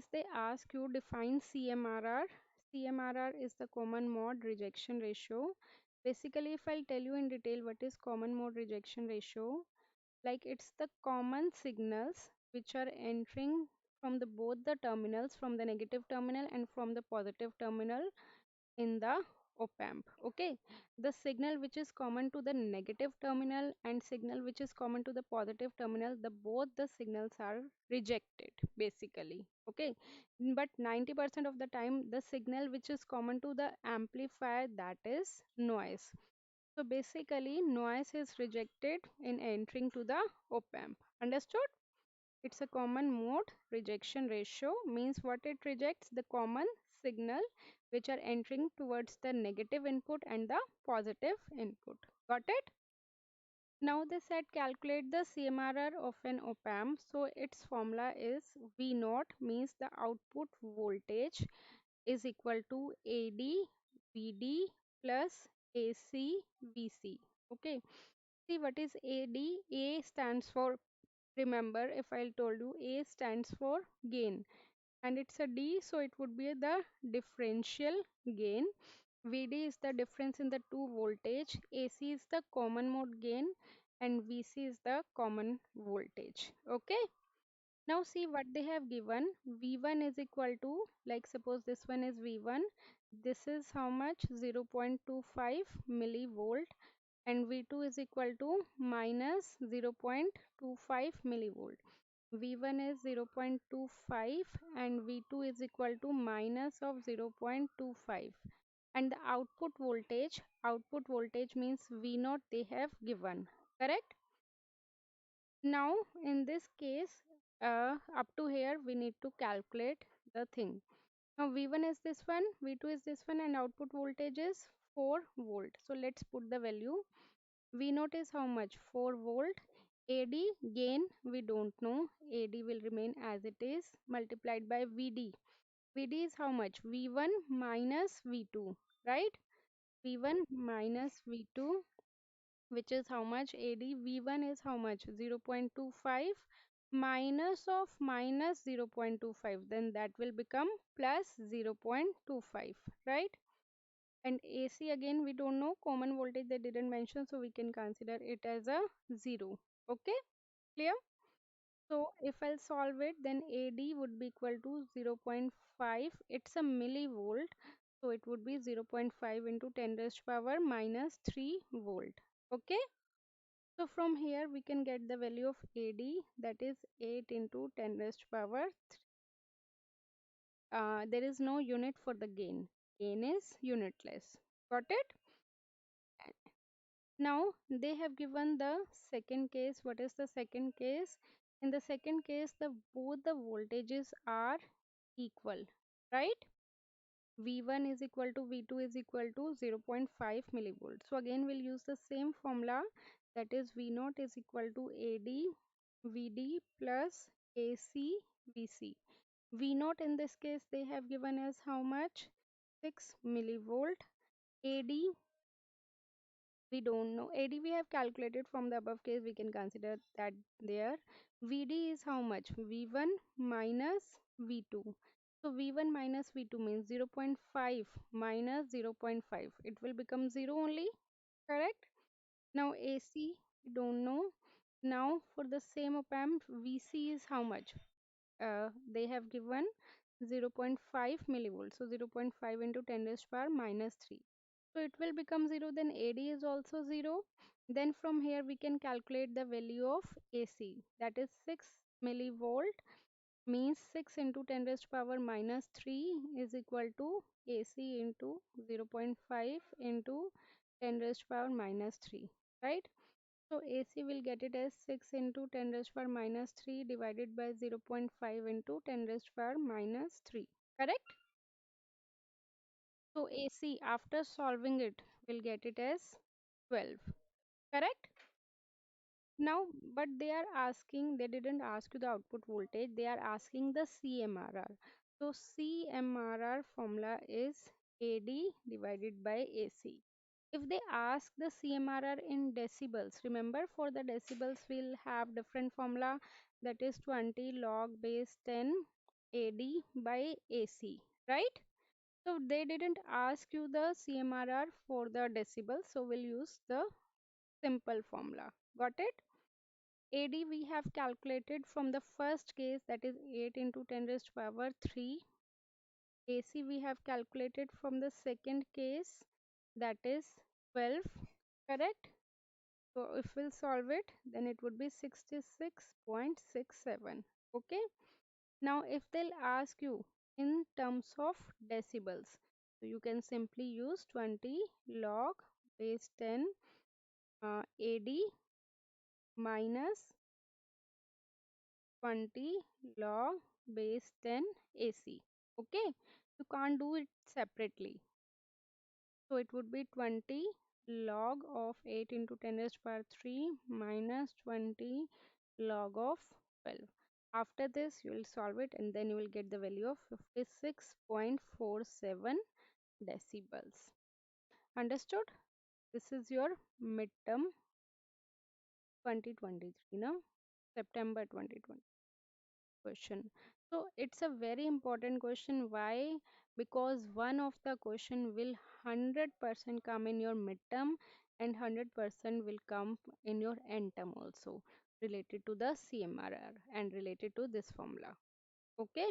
case they ask you define CMRR. CMRR is the common mode rejection ratio. Basically, if I'll tell you in detail what is common mode rejection ratio, like it's the common signals which are entering from the both the terminals, from the negative terminal and from the positive terminal in the opamp. Okay, the signal which is common to the negative terminal and signal which is common to the positive terminal, the both the signals are rejected basically. Okay, but 90% of the time the signal which is common to the amplifier, that is noise. So basically noise is rejected in entering to the opamp. Understood? It's a common mode rejection ratio, means what it rejects, the common signal which are entering towards the negative input and the positive input. Got it? Now they said calculate the CMRR of an op-amp. So its formula is V naught, means the output voltage is equal to AD VD plus AC VC. Okay. See what is AD? A stands for, remember if I told you A stands for gain and it's a D, so it would be the differential gain. VD is the difference in the two voltage, AC is the common mode gain and VC is the common voltage. Okay, now see what they have given. V1 is equal to, like suppose this one is V1, this is how much, 0.25 millivolt, and V2 is equal to minus 0.25 millivolt. V1 is 0.25 and V2 is equal to minus of 0.25, and the output voltage means V naught they have given, correct? Now in this case, up to here we need to calculate the thing. Now V1 is this one, V2 is this one, and output voltage is 4 volt. So let's put the value. V naught is how much, 4 volt. AD gain we don't know, AD will remain as it is, multiplied by VD. VD is how much, V1 minus V2, right? V1 minus V2, which is how much, AD V1 is how much, 0.25 minus of minus 0.25, then that will become plus 0.25, right? And AC again we don't know, common voltage they didn't mention, so we can consider it as a 0. Okay, clear? So if I'll solve it, then AD would be equal to 0.5, it's a millivolt, so it would be 0.5 into 10 raised to power minus 3 volt. Okay, so from here we can get the value of AD, that is 8 into 10 raised to power. There is no unit for the gain, gain is unitless. Got it? Now they have given the second case. What is the second case? In the second case, the both the voltages are equal, right? V1 is equal to V2 is equal to 0.5 millivolts. So again we'll use the same formula, that is V naught is equal to AD VD plus AC VC. V naught in this case they have given us how much, 6 millivolt. AD we don't know, AD we have calculated from the above case, we can consider that there. VD is how much, V1 minus V2, so V1 minus V2 means 0.5 minus 0.5, it will become 0 only, correct? Now AC we don't know. Now for the same op-amp, VC is how much, they have given 0.5 millivolts, so 0.5 into 10 raised to power minus 3, so it will become 0, then AD is also 0. Then from here we can calculate the value of AC, that is 6 millivolt, means 6 into 10 raised to power minus 3 is equal to AC into 0.5 into 10 raised to power minus 3, right? So AC will get it as 6 into 10 raised to power minus 3 divided by 0.5 into 10 raised to power minus 3, correct? So AC after solving it will get it as 12, correct? Now, but they are asking, they didn't ask you the output voltage, they are asking the CMRR. So CMRR formula is AD divided by AC. If they ask the CMRR in decibels, remember for the decibels we'll have different formula, that is 20 log base 10 AD by AC, right? So they didn't ask you the CMRR for the decibel, so we'll use the simple formula. Got it? AD we have calculated from the first case, that is 8 into 10 raised to power 3. AC we have calculated from the second case, that is 12, correct? So if we'll solve it, then it would be 66.67. Okay. Now if they'll ask you in terms of decibels, so you can simply use 20 log base 10 AD minus 20 log base 10 AC. Okay, you can't do it separately. So it would be 20 log of 8 into 10 raised to power 3 minus 20 log of 12. After this, you will solve it and then you will get the value of 56.47 decibels. Understood? This is your midterm 2023, now September 2020 question. So it's a very important question. Why? Because one of the question will 100% come in your midterm and 100% will come in your end term also, related to the CMRR and related to this formula. Okay.